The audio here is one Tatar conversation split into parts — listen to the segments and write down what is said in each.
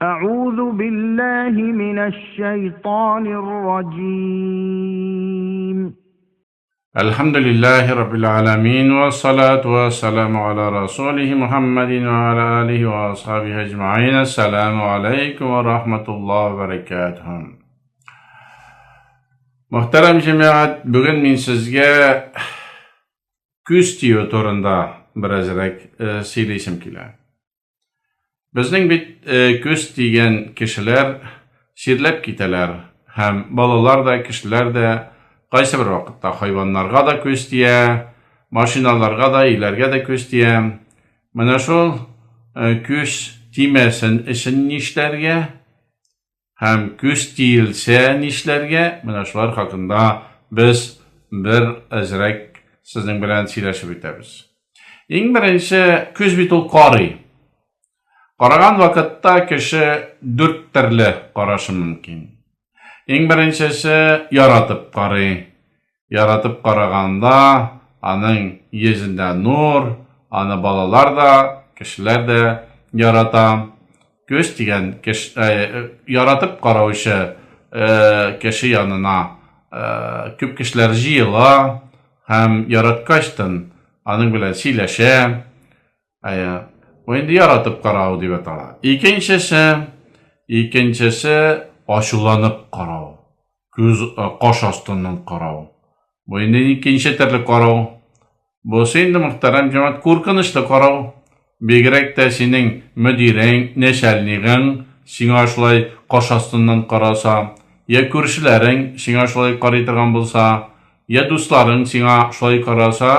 أعوذ بالله من الشيطان الرجيم. الحمد لله رب العالمين والصلاة والسلام على رسوله محمد وعلى آله وأصحابه أجمعين. السلام عليكم ورحمة الله وبركاته. Muhterem cemaat, bugün men sizge küs diyor torunda birazcık söyleyişim kile. Bizning bit küs diyen kişiler şirlep giteler. Hem balalar da kişiler de qaysi bir vaqtda hayvanlarga da küs diye, maşinalarga da, ilerge de küs diye. Mana şol küs timesin işin nişlerge, hem küs değilse nişlerge, mana şolar hakkında biz bir azraq sizning bilan söylashib o'tamiz. Eng birinchi küs bit ol qori. Qaragan vaqtda kishi 4 turli qarashi mumkin. Eng birinchisi yaratib qaray. Yaratib qaraganda aning yuzida nur, ana balalar da, kishilar da yarata. Ko'z degan yaratib qarovchi kishi yanına ko'p kishilar jiyila, hem yaratqachdan aning bilan siylasha. Bu endi yaratib qarov deb ataladi. Ikkinchisi ashulanib qarov. Qosh ostidan qarov. Bu endi ikkinchi turli qarov. Bu endi muhtaram jamoat qo'rqinchli qarov. Begirakda sening mudiring, nashalliging senga shulay qosh ostidan qarasa, ya ko'rshilaring senga shulay qaraydigan bo'lsa, ya do'stlaring senga shulay qarasa,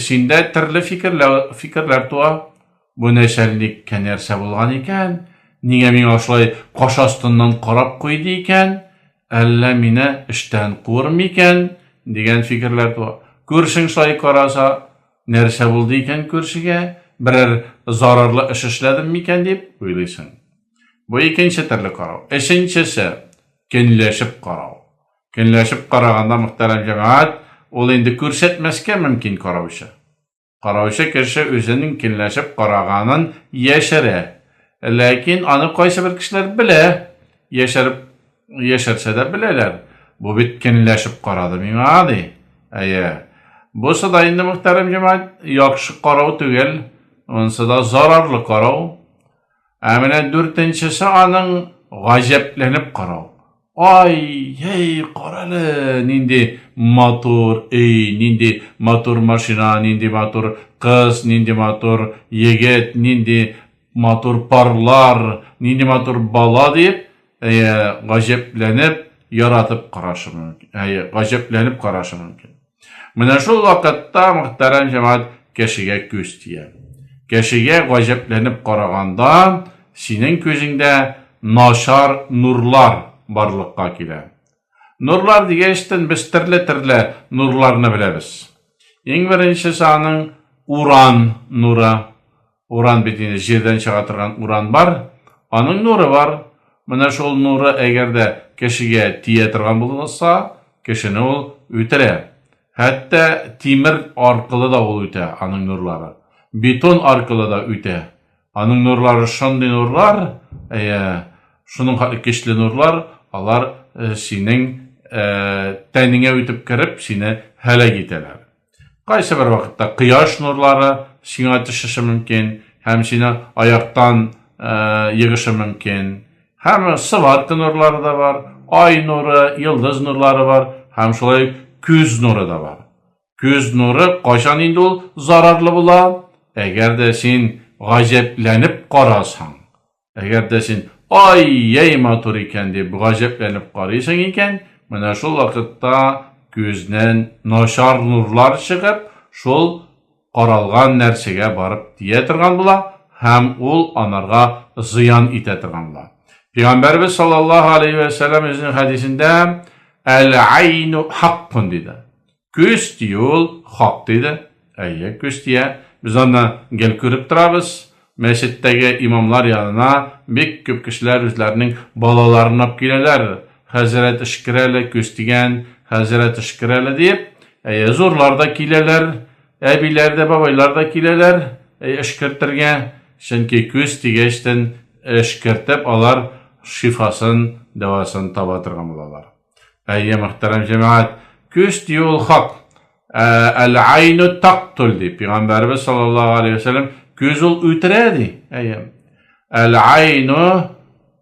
senda turli fikrlar tug'adi. Bu nashallikka narsa bo'lgan ekan, nega menga shulay qosh ostidan qarab qo'ydi ekan? Alla meni ishdan qo'rmikan degan fikrlar tug'adi. Ko'rshing shulay qarasa, narsa bo'ldi ekan ko'rshiga, biror zararli ish ishladimmi ekan deb o'ylaysan. Bu ikkinchi turli qarov. Uchinchisi kenglashib qarov. Kenglashib qaraganda muhtaram jamoat, ol endi ko'rsatmasga mumkin qarovchi. Qarovchi kishi o'zining kenglashib qaraganin yashira. Lekin ani qaysi bir kishilar bila, yasharsa-da bilalar. Bu bit kenglashib qaradi menga. Bu sada endi muhtaram jamoat yaxshi qarov tugul, unsida zararli qarov. Amina 4-inchisi aning g'ajablanib qarov. Ay, hey, qarali, nindi motor, nindi motor mashina, nindi motor qiz, nindi motor yigit, nindi motor parlar, nindi motor bala deb g'ajablanib yaratib qarashi mumkin. G'ajablanib qarashi mumkin. Mana shu vaqtda muhtaram jamoat kishiga ko'z tiyadi. Kishiga g'ajablanib qaraganda sening ko'zingda noshar nurlar barliqqa keladi. Nurlar deganda biz turli nurlarni bilamiz. Eng birinchisi aning uran nuri. Uran bitini yerdan chiqartirgan uran bor, aning nuri bor. Mana shu nuri agarda kishiga tiyatirgan bo'lsa, kishini ul o'tiradi. Hatta temir orqali da ol o'tadi aning nurlari. Beton orqali da o'tadi. Aning nurlari shunday nurlar, shuning kuchli nurlar, ular sening taningga o'tib kirib, seni halak etadilar. Qaysi bir vaqtda quyosh nurlari senga tushishi mumkin, ham seni oyoqdan yig'ishi mumkin. Ham sivarka nurlari da bor, oy nuri, yulduz nurlari bor, ham shulay ko'z nuri da bor. Ko'z nuri qachon endi ul zararli bo'ladi? Agarda sen g'ajablanib qarasan, agarda sen ay motor ekan deb g'ajablanib qaraysan ekan, mana shu vaqtda ko'zdan noshar nurlar chiqib, shul qaralgan narsaga borib tiyatirgan bo'ladi, ham ul onarga ziyon etatirgan bo'ladi. Peygamberimiz sallallohu alayhi va sallam o'zining hadisida al-aynu haqqun dedi. Ko'z diyor haq dedi. Ko'z diye biz onu gel ko'rib turamiz. Mesciddagi imamlar yanına bek ko'p kishilar o'zlarining balalarini olib keladilar. Hazrat ishkirali ko'z degan, Hazrat ishkirali deb zo'rlarda keladilar. Abilarda, babaylarda keladilar. Ishkirtirgan, chunki ko'z degashdan eşkirtip alar şifasın, devasını taба тұрған bulalар. Muhterem cemaat, küs diyor hak. El-aynu taqtul deyip Peygamberimiz sallallahu aleyhi ve sellem göz ol ötüredi. El-aynu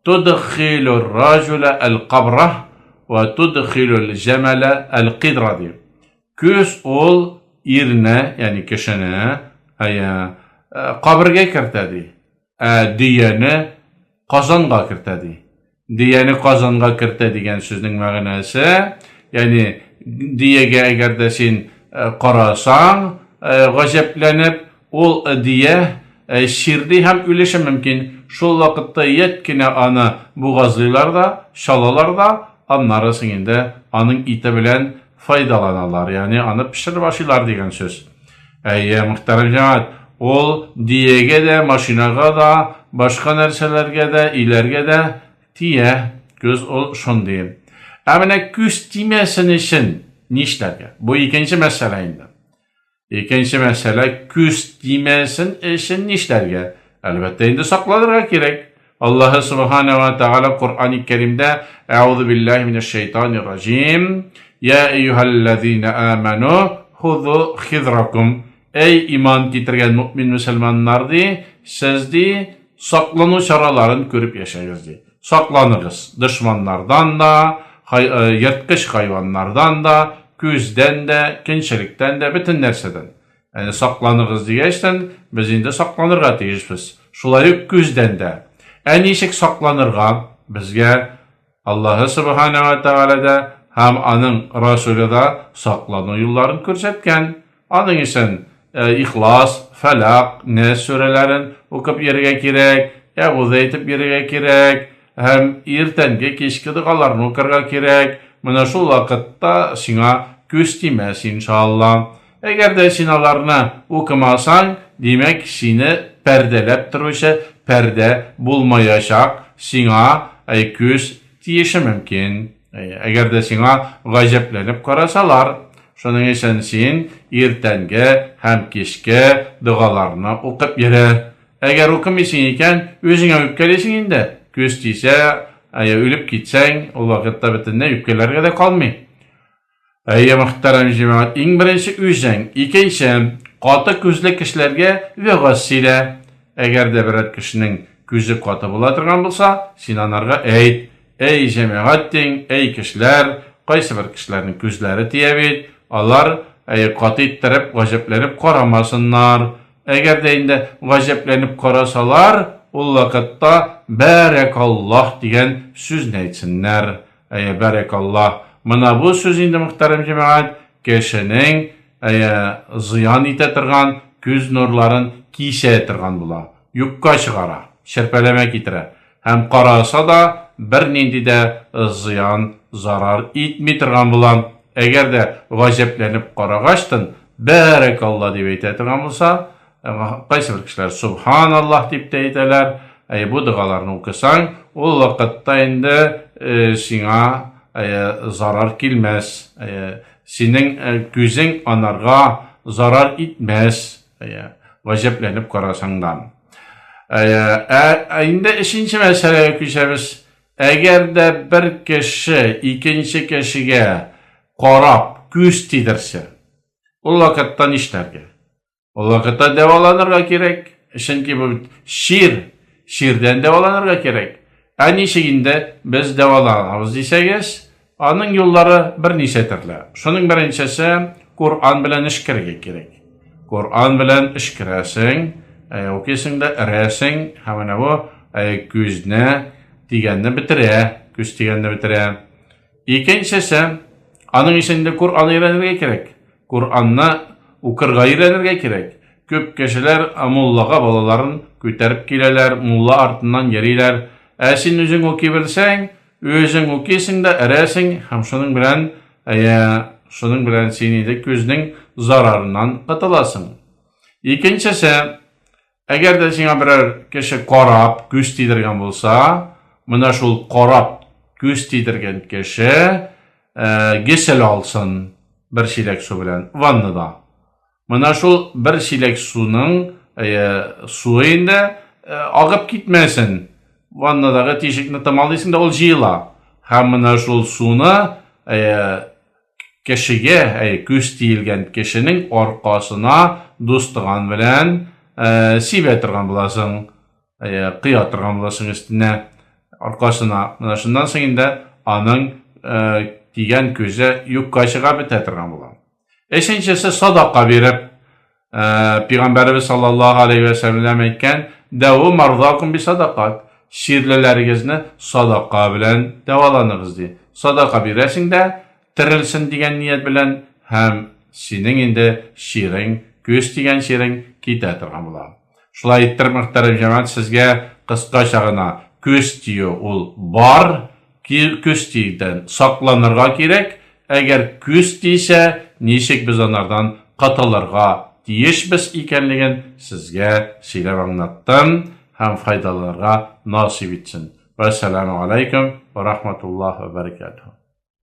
tudkhilur racule el-qabrah ve tudkhilul cemele el-qidra deyip. Göz ol irne yani kişine qabrga kirtadi. Diyeni qozonga kirtadi. Diyeni qozonga kirtadi degan so'zning ma'nosi, ya'ni diyaga agarda sen qarasang, g'ajablanib, ol diya shirdi ham o'lishi mumkin. Shol vaqtda yetkina ana bo'g'azlilarda, shalalarda, anlari singinde aning iti bilan foydalanalar, ya'ni ani pishirib ashlar degan so'z. Muhtaram jamoat, ol diyaga da, mashinaga da, boshqa narsalarga da, ilarga da tiye, göz ol şunday. Amına göz tiymesini için nişlerge? Bu ikinci mesele indi. İkinci mesele göz tiymesin için nişlerge? Elbette indi saklanırga gerek. Allah Subhanahu ve Teala Kur'an-ı Kerim'de Euzu billahi mineşşeytanirracim. Ya eyyühellezine amenu huzu hidrakum. Ey iman getirgen mümin müselmanlar di, siz di saklanu çaraların görüp yaşayınız di. Saklanırız. Düşmanlardan da, yırtqış hayvanlardan da, gözden de, kinçilikten de, bütün nerseden. Yani saklanırız diyeşten, biz indi saklanırga deyişpiz. Şuları gözden de. En iyişik saklanırga, bizge Allah Subhanahu ve Teala da, hem anın Resulü da saklanı yollarını körsetken, anın için İhlas, Felak, Nes surelerin okup yerine gerek, Ebu Zeytip yerine gerek, hem ertengi kechki dualarni o'qirga kerak. Mana shu vaqtda senga ko'z tiymas inshaalloh. Agarda sen ularni o'qimasang, demak seni perdelab turuvchi perda bo'lmayacak, senga ko'z tiyishi mumkin. Agarda senga g'ajablanib qarasalar, shuning uchun sen ertangi ham kechki dualarni o'qib yur. Agar o'qimaysang ekan, o'zingga o'pkalaysan endi. Göz tiyse, ölüp gitsen, o vakitte bütünle yüpkelerge de kalmay. Muhterem cemaat, en birinci üzden, ikinci, katı gözlü kişilerge ve gassile. Eğer de bir kişinin gözü katı bulatırgan bulsa, sinanlarga ey cemaattin, ey kişiler, qaysı bir kişilerin gözleri tiyebid, onlar katı ittirip, gajeplenip karamasınlar. Eğer de indi gajeplenip karasalar, o vakitte Berekallah diyen söz neytsinler. Berekallah. Mana bu söz indi muhterem cemaat, kişinin ziyan itetirgan, göz nurların kişe etirgan bula. Yukka çıkara, şerpelemek itire. Hem karasa da bir nindi de ziyan, zarar itmitirgan bulan. Eğer de gajeplenip karagaçtın, Berekallah deyip etirgan bulsa, qaysı bir kişiler Subhanallah deyip deyiteler. Bu dualarını okusan, o vakitte indi sana zarar gelmez. Senin gözün anarga zarar etmez. Gajeplenip karasandan. Indi ikinci meseleye köşemiz. Eğer de bir kişi ikinci kişiye karab, göz tidirse, o vakitte nişlerge? O vakitte devalanırga gerek. Çünkü bu şiirden devalanırga gerek. En şeyinde biz devalanırız deseyiz, onun yolları bir neçedirler. Şunun birincisi, Kur'an bilen işkirge gerek. Kur'an bilen işkiresin, o kesinde eresin, hemen bu gözüne digenini bitire, göz digenini bitire. İkincisi, onun içinde Kur'an'ı öğrenirge gerek. Kur'an'ı okurga öğrenirge gerek. Köp kişiler mullaga balaların köterip kileler, mulla ardından yeriler. Sen özün okuyabilsen, özün okuyasın da eresin, hem şunun bilen seni de gözünün zararından katılasın. İkincisi, eğer de sana birer kişi karab, göz tidirgen bolsa, mına şul karab, göz tidirgen kişi gesel alsın bir şilek su bilen, vannıda. Mına şul bir şilek su'nun suyunda ağıp gitmesin. ваннадағы тишекне тамалыйсың да ул җыела. Һәм менә шул суны кешегә, күз тиелгән кешенең аркасына дустыган белән сибә торган буласың, кыя торган буласың өстенә, аркасына. Менә шуннан соң инде аның тигән күзе юкка чыга бетә торган була. Өченчесе садака биреп, Пәйгамбәрбез саллаллаһу алейхи ва сәллям әйткән: "Дәву мардакум би садакат." Ширлеләрегезне садака белән дәваланыгыз ди. Садака бирәсең дә терелсен дигән ният белән, һәм синең инде ширең, күз тигән ширең китә торган була. Шулай иттереп, мөхтәрәм җәмәгать, сезгә кыскача гына күз тию ул бар, күз тиюдән сакланырга кирәк. Әгәр күз тисә, ничек без анардан катылырга тиешбез икәнлеген сезгә сөйләп аңлаттым, һәм файдаларга насип итсен. Вассаламу алейкум ва рахматуллаһи ва баракатуһ.